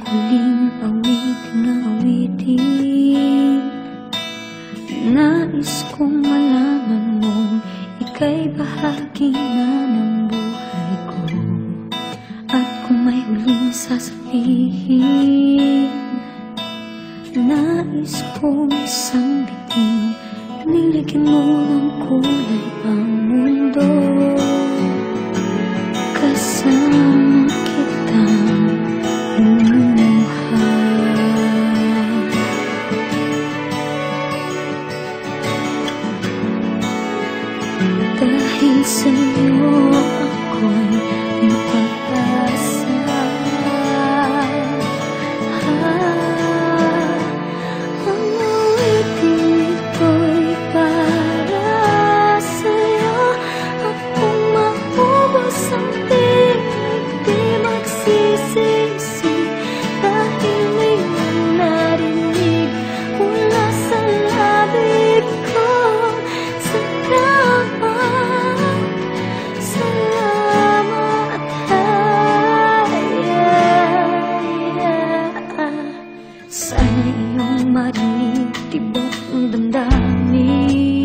huling awitin ng awitin. Nais kong malaman mong ika'y bahagi na ng buhay ko. At kung may huling sasabihin, nais kong isang bitin, niligyan mo ng kulay ang mundo. Kasama kitang lumuha. Dahil sa'yo ako'y may pag-asa. Ang awitin ito'y para sa'yo. At kung maubos ang tinig, di magsisisi. Dahil may narinig mula sa labi ko. Sana iyong marinig, tibok ng damdamin.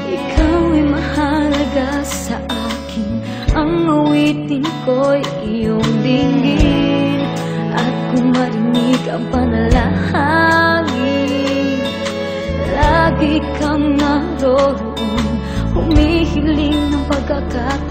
Ikaw ay mahalaga sa akin. Ang awitin ko'y iyong dinggin. At kung marinig ang panalangin, lagi kang naroon, humihiling ng pagkakataon.